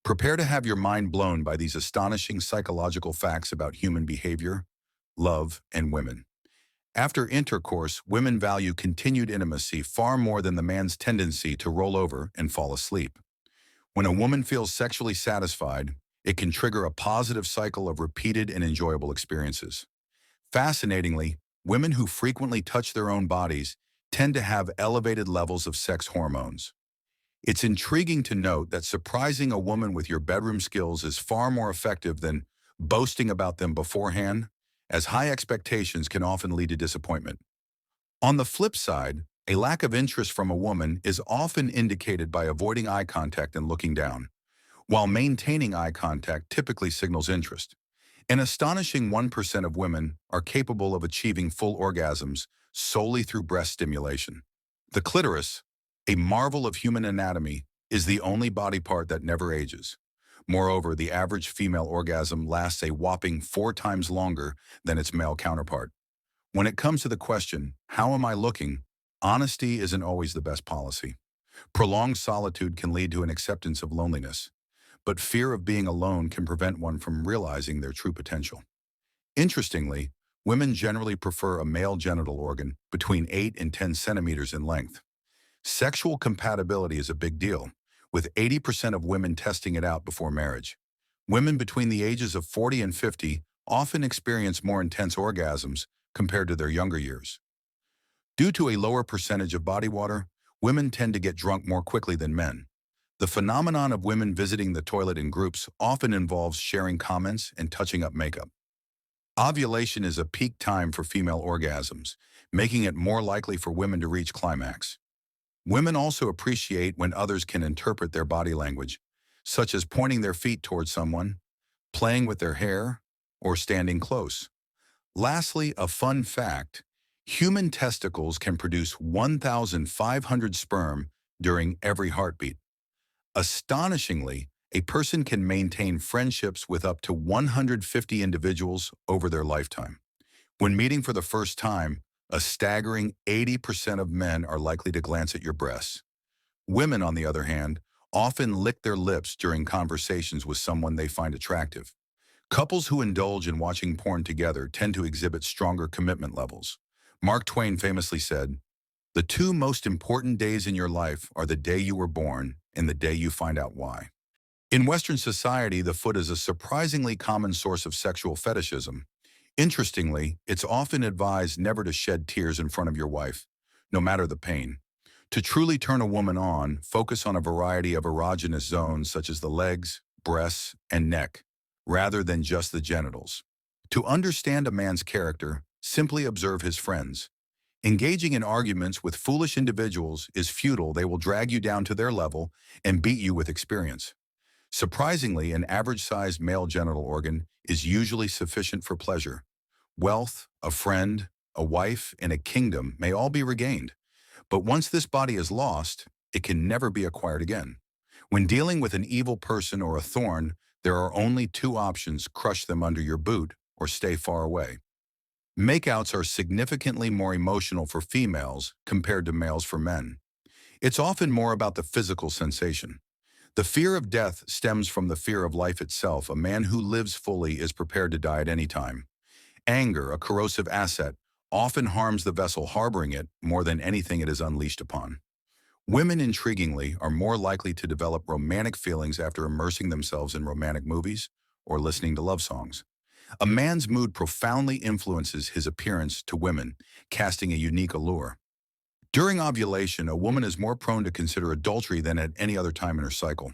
Prepare to have your mind blown by these astonishing psychological facts about human behavior, love, and women. After intercourse, women value continued intimacy far more than the man's tendency to roll over and fall asleep. When a woman feels sexually satisfied, it can trigger a positive cycle of repeated and enjoyable experiences. Fascinatingly, women who frequently touch their own bodies tend to have elevated levels of sex hormones. It's intriguing to note that surprising a woman with your bedroom skills is far more effective than boasting about them beforehand, as high expectations can often lead to disappointment. On the flip side, a lack of interest from a woman is often indicated by avoiding eye contact and looking down, while maintaining eye contact typically signals interest. An astonishing 1% of women are capable of achieving full orgasms solely through breast stimulation. The clitoris, a marvel of human anatomy, is the only body part that never ages. Moreover, the average female orgasm lasts a whopping 4 times longer than its male counterpart. When it comes to the question, how am I looking? Honesty isn't always the best policy. Prolonged solitude can lead to an acceptance of loneliness, but fear of being alone can prevent one from realizing their true potential. Interestingly, women generally prefer a male genital organ between 8 and 10 centimeters in length. Sexual compatibility is a big deal, with 80% of women testing it out before marriage. Women between the ages of 40 and 50 often experience more intense orgasms compared to their younger years. Due to a lower percentage of body water, women tend to get drunk more quickly than men. The phenomenon of women visiting the toilet in groups often involves sharing comments and touching up makeup. Ovulation is a peak time for female orgasms, making it more likely for women to reach climax. Women also appreciate when others can interpret their body language, such as pointing their feet towards someone, playing with their hair, or standing close. Lastly, a fun fact: human testicles can produce 1,500 sperm during every heartbeat. Astonishingly, a person can maintain friendships with up to 150 individuals over their lifetime. When meeting for the first time, a staggering 80% of men are likely to glance at your breasts. Women, on the other hand, often lick their lips during conversations with someone they find attractive. Couples who indulge in watching porn together tend to exhibit stronger commitment levels. Mark Twain famously said, "The two most important days in your life are the day you were born and the day you find out why." In Western society, the foot is a surprisingly common source of sexual fetishism. Interestingly, it's often advised never to shed tears in front of your wife, no matter the pain. To truly turn a woman on, focus on a variety of erogenous zones such as the legs, breasts, and neck, rather than just the genitals. To understand a man's character, simply observe his friends. Engaging in arguments with foolish individuals is futile. They will drag you down to their level and beat you with experience. Surprisingly, an average-sized male genital organ is usually sufficient for pleasure. Wealth, a friend, a wife, and a kingdom may all be regained. But once this body is lost, it can never be acquired again. When dealing with an evil person or a thorn, there are only two options: crush them under your boot or stay far away. Makeouts are significantly more emotional for females compared to males for men. It's often more about the physical sensation. The fear of death stems from the fear of life itself. A man who lives fully is prepared to die at any time. Anger, a corrosive asset, often harms the vessel harboring it more than anything it is unleashed upon. Women, intriguingly, are more likely to develop romantic feelings after immersing themselves in romantic movies or listening to love songs. A man's mood profoundly influences his appearance to women, casting a unique allure. During ovulation, a woman is more prone to consider adultery than at any other time in her cycle.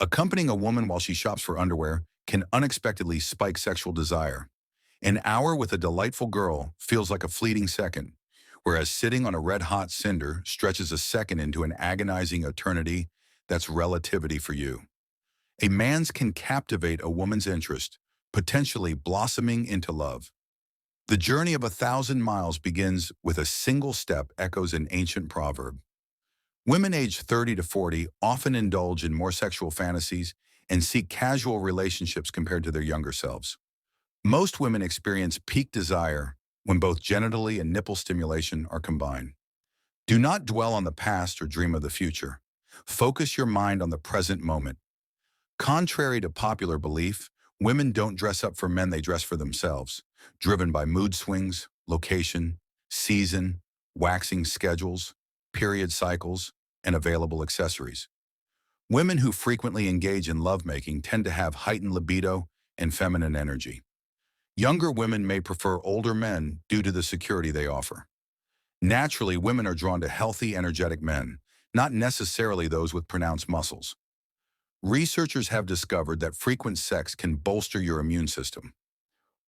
Accompanying a woman while she shops for underwear can unexpectedly spike sexual desire. An hour with a delightful girl feels like a fleeting second, whereas sitting on a red-hot cinder stretches a second into an agonizing eternity. That's relativity for you. A man's can captivate a woman's interest, potentially blossoming into love. The journey of 1,000 miles begins with a single step, echoes an ancient proverb. Women aged 30 to 40 often indulge in more sexual fantasies and seek casual relationships compared to their younger selves. Most women experience peak desire when both genitally and nipple stimulation are combined. Do not dwell on the past or dream of the future. Focus your mind on the present moment. Contrary to popular belief, women don't dress up for men, they dress for themselves, driven by mood swings, location, season, waxing schedules, period cycles, and available accessories. Women who frequently engage in lovemaking tend to have heightened libido and feminine energy. Younger women may prefer older men due to the security they offer. Naturally, women are drawn to healthy, energetic men, not necessarily those with pronounced muscles. Researchers have discovered that frequent sex can bolster your immune system.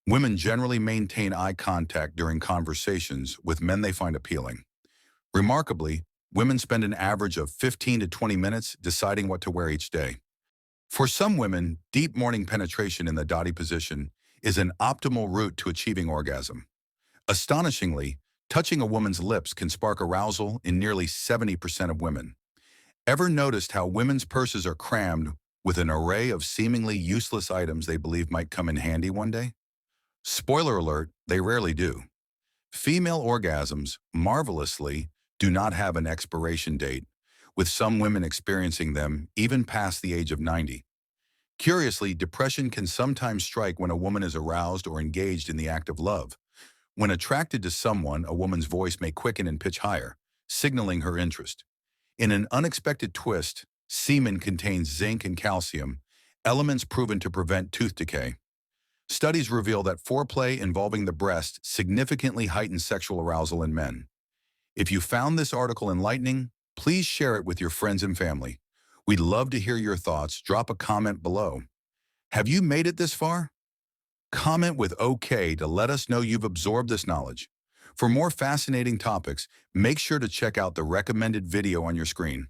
Women generally maintain eye contact during conversations with men they find appealing. Remarkably, women spend an average of 15 to 20 minutes deciding what to wear each day. For some women, deep morning penetration in the dotty position is an optimal route to achieving orgasm. Astonishingly, touching a woman's lips can spark arousal in nearly 70% of women. Ever noticed how women's purses are crammed with an array of seemingly useless items they believe might come in handy one day? Spoiler alert, they rarely do. Female orgasms, marvelously, do not have an expiration date, with some women experiencing them even past the age of 90. Curiously, depression can sometimes strike when a woman is aroused or engaged in the act of love. When attracted to someone, a woman's voice may quicken and pitch higher, signaling her interest. In an unexpected twist, semen contains zinc and calcium, elements proven to prevent tooth decay. Studies reveal that foreplay involving the breast significantly heightens sexual arousal in men. If you found this article enlightening, please share it with your friends and family. We'd love to hear your thoughts. Drop a comment below. Have you made it this far? Comment with OK to let us know you've absorbed this knowledge. For more fascinating topics, make sure to check out the recommended video on your screen.